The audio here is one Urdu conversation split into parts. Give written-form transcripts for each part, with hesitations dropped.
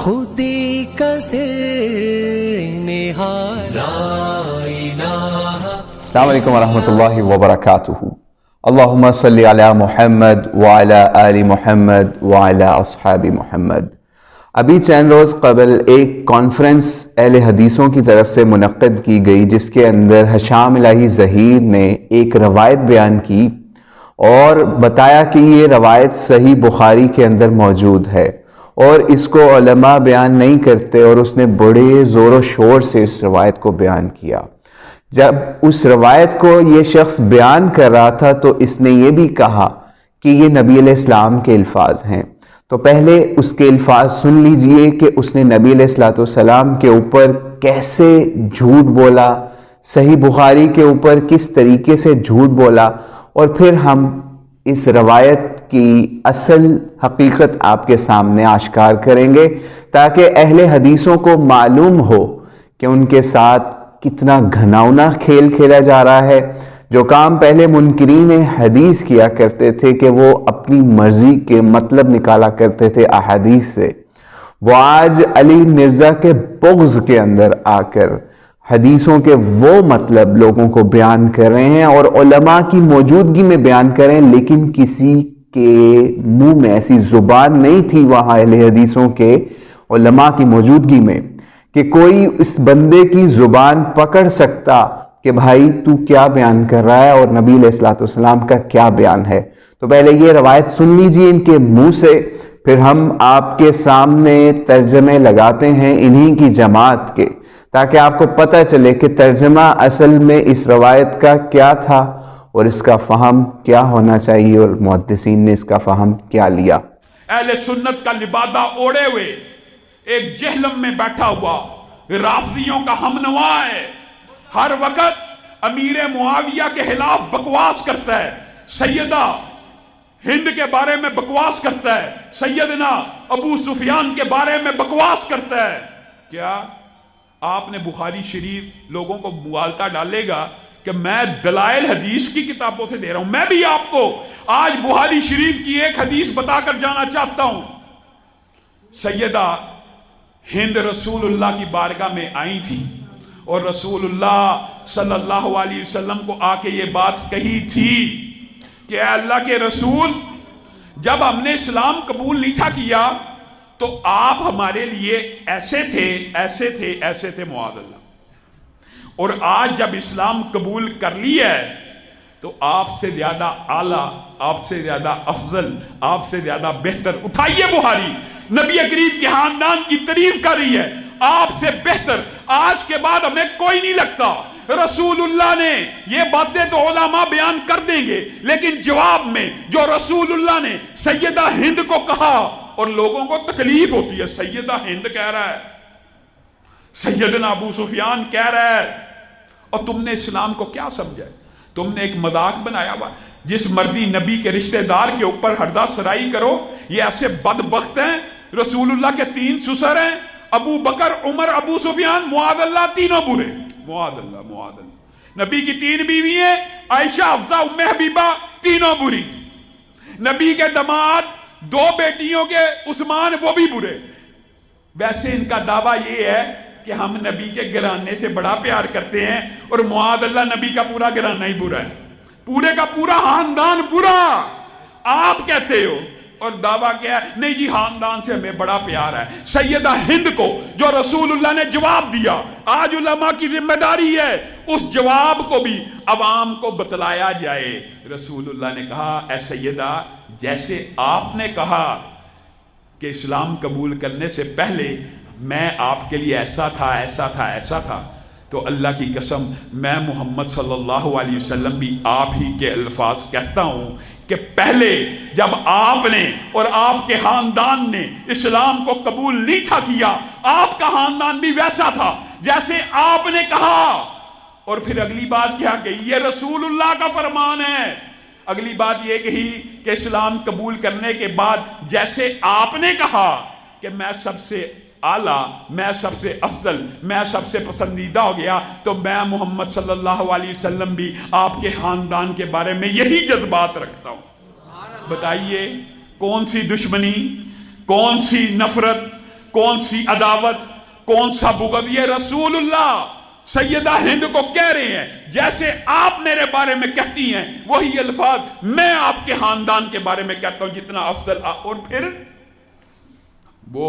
خودی کا زیر-نہاد لا الہ۔ السلام علیکم ورحمۃ اللہ وبرکاتہ۔ اللہم صلی علی محمد وعلی آل محمد وعلی اصحاب محمد۔ ابھی چند روز قبل ایک کانفرنس اہل حدیثوں کی طرف سے منعقد کی گئی، جس کے اندر ہشام الہی ظہیر نے ایک روایت بیان کی اور بتایا کہ یہ روایت صحیح بخاری کے اندر موجود ہے اور اس کو علماء بیان نہیں کرتے، اور اس نے بڑے زور و شور سے اس روایت کو بیان کیا۔ جب اس روایت کو یہ شخص بیان کر رہا تھا تو اس نے یہ بھی کہا کہ یہ نبی علیہ السلام کے الفاظ ہیں۔ تو پہلے اس کے الفاظ سن لیجئے کہ اس نے نبی علیہ السلام کے اوپر کیسے جھوٹ بولا، صحیح بخاری کے اوپر کس طریقے سے جھوٹ بولا، اور پھر ہم اس روایت کی اصل حقیقت آپ کے سامنے آشکار کریں گے، تاکہ اہل حدیثوں کو معلوم ہو کہ ان کے ساتھ کتنا گھناؤنا کھیل کھیلا جا رہا ہے۔ جو کام پہلے منکرین حدیث کیا کرتے تھے کہ وہ اپنی مرضی کے مطلب نکالا کرتے تھے احادیث سے، وہ آج علی مرزا کے بغض کے اندر آ کر حدیثوں کے وہ مطلب لوگوں کو بیان کر رہے ہیں، اور علماء کی موجودگی میں بیان کریں، لیکن کسی کے منہ میں ایسی زبان نہیں تھی وہاں اہل حدیثوں کے علماء کی موجودگی میں کہ کوئی اس بندے کی زبان پکڑ سکتا کہ بھائی تو کیا بیان کر رہا ہے اور نبی علیہ السلام کا کیا بیان ہے۔ تو پہلے یہ روایت سن لیجیے ان کے منہ سے، پھر ہم آپ کے سامنے ترجمے لگاتے ہیں انہی کی جماعت کے، تاکہ آپ کو پتہ چلے کہ ترجمہ اصل میں اس روایت کا کیا تھا اور اس کا فہم کیا ہونا چاہیے، اور محدثین نے اس کا فہم کیا لیا۔ اہل سنت کا لبادہ اوڑے ہوئے ایک جہلم میں بیٹھا ہوا رافضیوں کا ہمنوا ہے، ہر وقت امیر معاویہ کے خلاف بکواس کرتا ہے، سیدہ ہند کے بارے میں بکواس کرتا ہے، سیدنا ابو سفیان کے بارے میں بکواس کرتا ہے۔ کیا آپ نے بخاری شریف لوگوں کو مغالطہ ڈالے گا کہ میں دلائل حدیث کی کتابوں سے دے رہا ہوں؟ میں بھی آپ کو آج بخاری شریف کی ایک حدیث بتا کر جانا چاہتا ہوں۔ سیدہ ہند رسول اللہ کی بارگاہ میں آئی تھی اور رسول اللہ صلی اللہ علیہ وسلم کو آ کے یہ بات کہی تھی کہ اے اللہ کے رسول، جب ہم نے اسلام قبول نہیں تھا کیا تو آپ ہمارے لیے ایسے تھے ایسے تھے ایسے تھے معاذ اللہ، اور آج جب اسلام قبول کر لیا ہے تو آپ سے زیادہ اعلیٰ، آپ سے زیادہ افضل، آپ سے زیادہ بہتر۔ اٹھائیے بخاری، نبی کریم کے خاندان کی تعریف کر رہی ہے، آپ سے بہتر آج کے بعد ہمیں کوئی نہیں لگتا۔ رسول اللہ نے یہ باتیں تو علماء بیان کر دیں گے، لیکن جواب میں جو رسول اللہ نے سیدہ ہند کو کہا، اور لوگوں کو تکلیف ہوتی ہے، سیدہ ہند کہہ رہا ہے، سیدنا ابو سفیان کہہ رہا ہے، اور تم نے اسلام کو کیا سمجھا ہے؟ تم نے ایک مذاق بنایا ہوا، جس مرضی نبی کے رشتہ دار کے اوپر ہردہ سرائی کرو۔ یہ ایسے بدبخت ہیں، رسول اللہ کے 3 سسر ہیں، ابو بکر، عمر، ابو سفیان، معاذ اللہ، تینوں برے، معاذ اللہ معاذ اللہ۔ نبی کی 3 بیوی ہیں، عائشہ، حفصہ، ام حبیبہ، تینوں بری۔ نبی کے داماد 2 بیٹیوں کے عثمان، وہ بھی برے۔ ویسے ان کا دعویٰ یہ ہے کہ ہم نبی کے گھرانے سے بڑا پیار کرتے ہیں، اور معاذ اللہ نبی کا پورا گھرانہ ہی برا ہے، پورے کا پورا خاندان برا آپ کہتے ہو، اور دعویٰ کیا ہے؟ نہیں جی خاندان سے ہمیں بڑا پیار ہے۔ سیدہ ہند کو جو رسول اللہ نے جواب دیا، آج علماء کی ذمہ داری ہے اس جواب کو بھی عوام کو بتلایا جائے۔ رسول اللہ نے کہا اے سیدہ، جیسے آپ نے کہا کہ اسلام قبول کرنے سے پہلے میں آپ کے لیے ایسا تھا ایسا تھا ایسا تھا، تو اللہ کی قسم میں محمد صلی اللہ علیہ وسلم بھی آپ ہی کے الفاظ کہتا ہوں کہ پہلے جب آپ نے اور آپ کے خاندان نے اسلام کو قبول نہیں تھا کیا، آپ کا خاندان بھی ویسا تھا جیسے آپ نے کہا۔ اور پھر اگلی بات کیا کہی؟ یہ رسول اللہ کا فرمان ہے۔ اگلی بات یہ کہی کہ اسلام قبول کرنے کے بعد جیسے آپ نے کہا کہ میں سب سے اعلیٰ، میں سب سے افضل، میں سب سے پسندیدہ ہو گیا، تو میں محمد صلی اللہ علیہ وسلم بھی آپ کے خاندان کے بارے میں یہی جذبات رکھتا ہوں۔ بتائیے کون سی دشمنی، کون سی نفرت، کون سی عداوت، کون سا بغض، یہ رسول اللہ سیدہ ہند کو کہہ رہے ہیں جیسے آپ میرے بارے میں کہتی ہیں وہی الفاظ میں آپ کے خاندان کے بارے میں کہتا ہوں جتنا افضل اور پھر وہ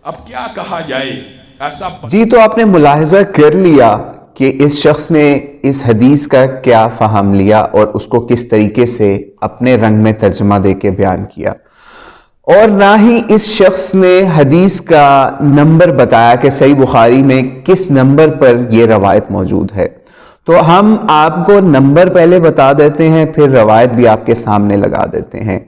اب کیا کہا جائے ایسا جی تو آپ نے ملاحظہ کر لیا کہ اس شخص نے اس حدیث کا کیا فہم لیا اور اس کو کس طریقے سے اپنے رنگ میں ترجمہ دے کے بیان کیا، اور نہ ہی اس شخص نے حدیث کا نمبر بتایا کہ صحیح بخاری میں کس نمبر پر یہ روایت موجود ہے۔ تو ہم آپ کو نمبر پہلے بتا دیتے ہیں، پھر روایت بھی آپ کے سامنے لگا دیتے ہیں۔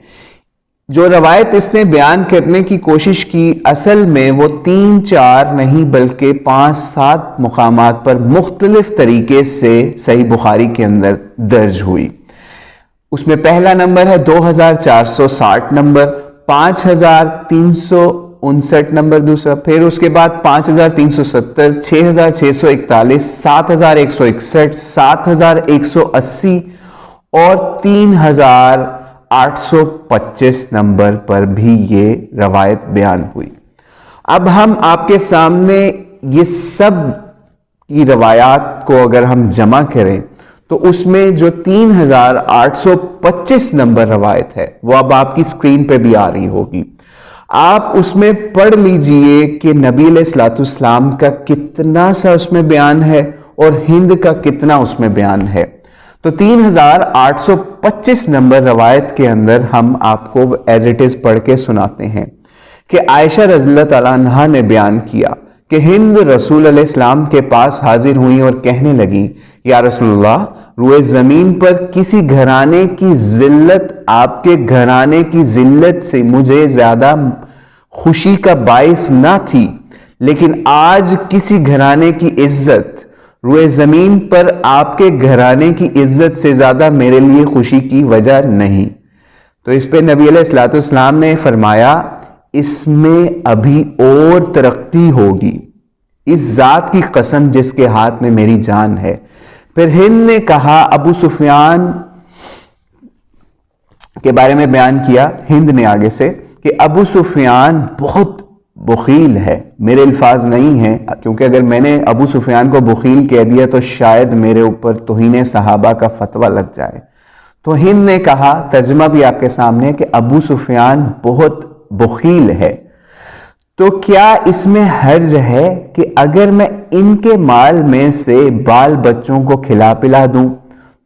جو روایت اس نے بیان کرنے کی کوشش کی اصل میں وہ 3-4 نہیں بلکہ 5-7 مقامات پر مختلف طریقے سے صحیح بخاری کے اندر درج ہوئی۔ اس میں پہلا نمبر ہے 2460 نمبر، 5359 نمبر دوسرا، پھر اس کے بعد 5370، 6641، 7161، 7180 اور 3825 نمبر پر بھی یہ روایت بیان ہوئی۔ اب ہم آپ کے سامنے یہ سب کی روایات کو اگر ہم جمع کریں تو اس میں جو 3825 نمبر روایت ہے وہ اب آپ کی سکرین پہ بھی آ رہی ہوگی۔ آپ اس میں پڑھ لیجئے کہ نبی علیہ الصلوۃ والسلام کا کتنا سا اس میں بیان ہے اور ہند کا کتنا اس میں بیان ہے۔ تو 3825 نمبر روایت کے اندر ہم آپ کو ایز اٹ از پڑھ کے سناتے ہیں کہ عائشہ رضی اللہ تعالیٰ عنہا نے بیان کیا کہ ہند رسول علیہ السلام کے پاس حاضر ہوئیں اور کہنے لگی یا رسول اللہ، روئے زمین پر کسی گھرانے کی ذلت آپ کے گھرانے کی ذلت سے مجھے زیادہ خوشی کا باعث نہ تھی، لیکن آج کسی گھرانے کی عزت روئے زمین پر آپ کے گھرانے کی عزت سے زیادہ میرے لیے خوشی کی وجہ نہیں۔ تو اس پہ نبی علیہ الصلوۃ والسلام نے فرمایا اس میں ابھی اور ترقی ہوگی، اس ذات کی قسم جس کے ہاتھ میں میری جان ہے۔ پھر ہند نے کہا، ابو سفیان کے بارے میں بیان کیا ہند نے آگے سے کہ ابو سفیان بہت بخیل ہے، میرے الفاظ نہیں ہیں کیونکہ اگر میں نے ابو سفیان کو بخیل کہہ دیا تو شاید میرے اوپر توہین صحابہ کا فتویٰ لگ جائے۔ تو ہند نے کہا، ترجمہ بھی آپ کے سامنے، کہ ابو سفیان بہت بخیل ہے، تو کیا اس میں حرج ہے کہ اگر میں ان کے مال میں سے بال بچوں کو کھلا پلا دوں؟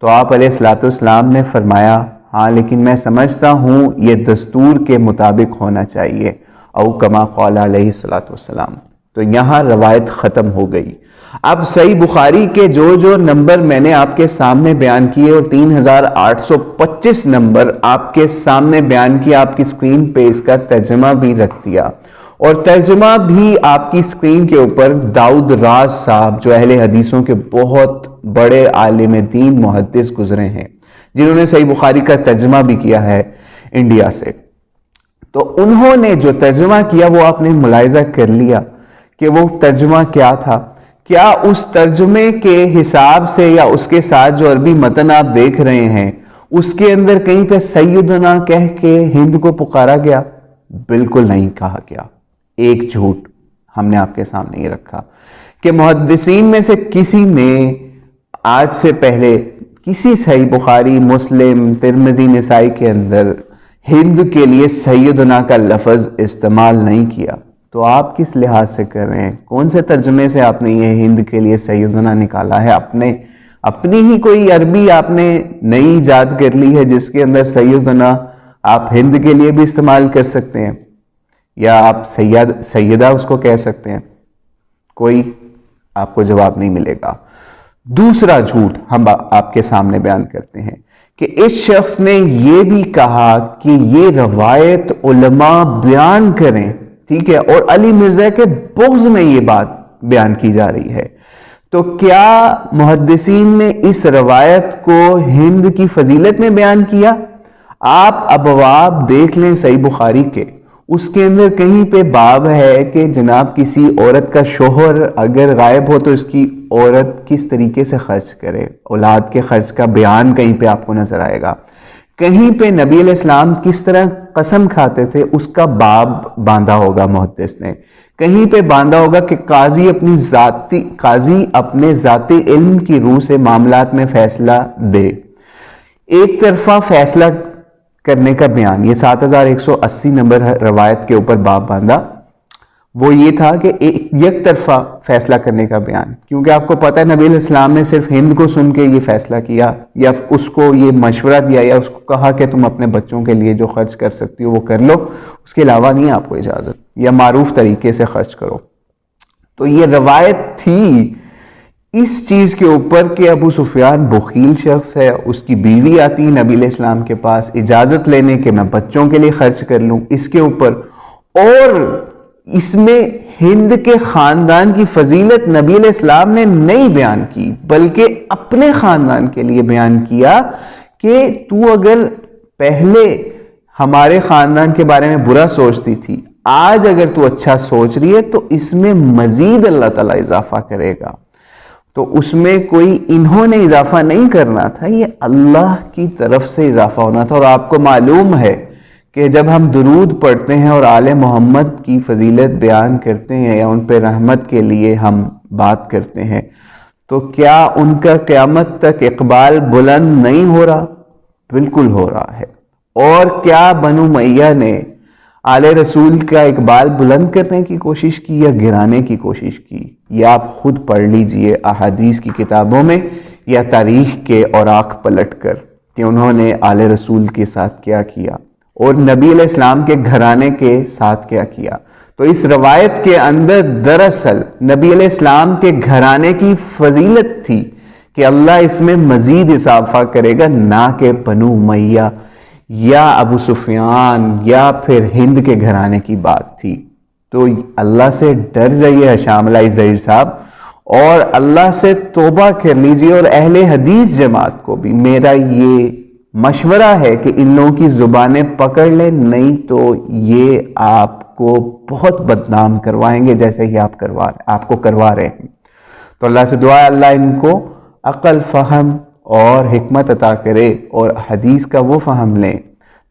تو آپ علیہ الصلوۃ والسلام نے فرمایا ہاں، لیکن میں سمجھتا ہوں یہ دستور کے مطابق ہونا چاہیے، او کما قال علیہ الصلوۃ والسلام۔ تو یہاں روایت ختم ہو گئی۔ اب صحیح بخاری کے جو نمبر میں نے آپ کے سامنے بیان کیے اور 3825 نمبر آپ کے سامنے بیان کیا، آپ کی سکرین پہ اس کا ترجمہ بھی رکھ دیا، اور ترجمہ بھی آپ کی سکرین کے اوپر داؤد راز صاحب جو اہل حدیثوں کے بہت بڑے عالم دین محدث گزرے ہیں، جنہوں نے صحیح بخاری کا ترجمہ بھی کیا ہے انڈیا سے، تو انہوں نے جو ترجمہ کیا وہ آپ نے ملاحظہ کر لیا کہ وہ ترجمہ کیا تھا۔ کیا اس ترجمے کے حساب سے یا اس کے ساتھ جو عربی متن آپ دیکھ رہے ہیں اس کے اندر کہیں پہ سیدنا کہہ کے ہند کو پکارا گیا؟ بالکل نہیں کہا گیا۔ ایک جھوٹ ہم نے آپ کے سامنے یہ رکھا کہ محدثین میں سے کسی نے آج سے پہلے کسی صحیح بخاری، مسلم، ترمذی، نسائی کے اندر ہند کے لیے سیدنا کا لفظ استعمال نہیں کیا۔ تو آپ کس لحاظ سے کر رہے ہیں؟ کون سے ترجمے سے آپ نے یہ ہند کے لیے سیدنا نکالا ہے؟ اپنی ہی کوئی عربی آپ نے نئی ایجاد کر لی ہے جس کے اندر سیدنا آپ ہند کے لیے بھی استعمال کر سکتے ہیں، یا آپ سیدہ اس کو کہہ سکتے ہیں؟ کوئی آپ کو جواب نہیں ملے گا۔ دوسرا جھوٹ ہم آپ کے سامنے بیان کرتے ہیں کہ اس شخص نے یہ بھی کہا کہ یہ روایت علماء بیان کریں، ٹھیک ہے، اور علی مرزا کے بغض میں یہ بات بیان کی جا رہی ہے۔ تو کیا محدثین نے اس روایت کو ہند کی فضیلت میں بیان کیا؟ آپ ابواب دیکھ لیں صحیح بخاری کے، اس کے اندر کہیں پہ باب ہے کہ جناب کسی عورت کا شوہر اگر غائب ہو تو اس کی عورت کس طریقے سے خرچ کرے، اولاد کے خرچ کا بیان کہیں پہ آپ کو نظر آئے گا۔ کہیں پہ نبی علیہ السلام کس طرح قسم کھاتے تھے اس کا باب باندھا ہوگا محدث نے۔ کہیں پہ باندھا ہوگا کہ قاضی اپنے ذاتی علم کی روح سے معاملات میں فیصلہ دے. ایک طرفہ فیصلہ کرنے کا بیان، یہ 7180 نمبر روایت کے اوپر باب باندھا، وہ یہ تھا کہ یک طرفہ فیصلہ کرنے کا بیان. کیونکہ آپ کو پتہ ہے نبی علیہ السلام نے صرف ہند کو سن کے یہ فیصلہ کیا، یا اس کو یہ مشورہ دیا، یا اس کو کہا کہ تم اپنے بچوں کے لیے جو خرچ کر سکتی ہو وہ کر لو، اس کے علاوہ نہیں آپ کو اجازت، یا معروف طریقے سے خرچ کرو. تو یہ روایت تھی اس چیز کے اوپر کہ ابو سفیان بخیل شخص ہے، اس کی بیوی آتی نبی علیہ السلام کے پاس اجازت لینے کہ میں بچوں کے لیے خرچ کر لوں اس کے اوپر، اور اس میں ہند کے خاندان کی فضیلت نبی علیہ السلام نے نہیں بیان کی، بلکہ اپنے خاندان کے لیے بیان کیا کہ تو اگر پہلے ہمارے خاندان کے بارے میں برا سوچتی تھی، آج اگر تو اچھا سوچ رہی ہے تو اس میں مزید اللہ تعالیٰ اضافہ کرے گا. تو اس میں کوئی انہوں نے اضافہ نہیں کرنا تھا، یہ اللہ کی طرف سے اضافہ ہونا تھا. اور آپ کو معلوم ہے کہ جب ہم درود پڑھتے ہیں اور آل محمد کی فضیلت بیان کرتے ہیں یا ان پہ رحمت کے لیے ہم بات کرتے ہیں، تو کیا ان کا قیامت تک اقبال بلند نہیں ہو رہا؟ بالکل ہو رہا ہے. اور کیا بنو امیہ نے آل رسول کا اقبال بلند کرنے کی کوشش کی یا گرانے کی کوشش کی؟ یہ آپ خود پڑھ لیجئے احادیث کی کتابوں میں یا تاریخ کے اوراق پلٹ کر کہ انہوں نے آل رسول کے ساتھ کیا کیا اور نبی علیہ السلام کے گھرانے کے ساتھ کیا کیا. تو اس روایت کے اندر دراصل نبی علیہ السلام کے گھرانے کی فضیلت تھی کہ اللہ اس میں مزید اضافہ کرے گا، نہ کہ بنو امیہ یا ابو سفیان یا پھر ہند کے گھرانے کی بات تھی. تو اللہ سے ڈر جائیے ہشام علی ظہیر صاحب، اور اللہ سے توبہ کر لیجیے. اور اہل حدیث جماعت کو بھی میرا یہ مشورہ ہے کہ ان لوگوں کی زبانیں پکڑ لیں، نہیں تو یہ آپ کو بہت بدنام کروائیں گے جیسے ہی آپ کو کروا رہے ہیں. تو اللہ سے دعا ہے اللہ ان کو عقل، فہم اور حکمت عطا کرے، اور حدیث کا وہ فہم لیں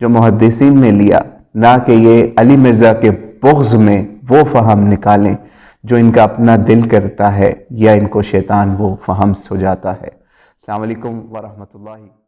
جو محدثین نے لیا، نہ کہ یہ علی مرزا کے بغض میں وہ فہم نکالیں جو ان کا اپنا دل کرتا ہے یا ان کو شیطان وہ فہم سجاتا ہے. السلام علیکم ورحمۃ اللہ.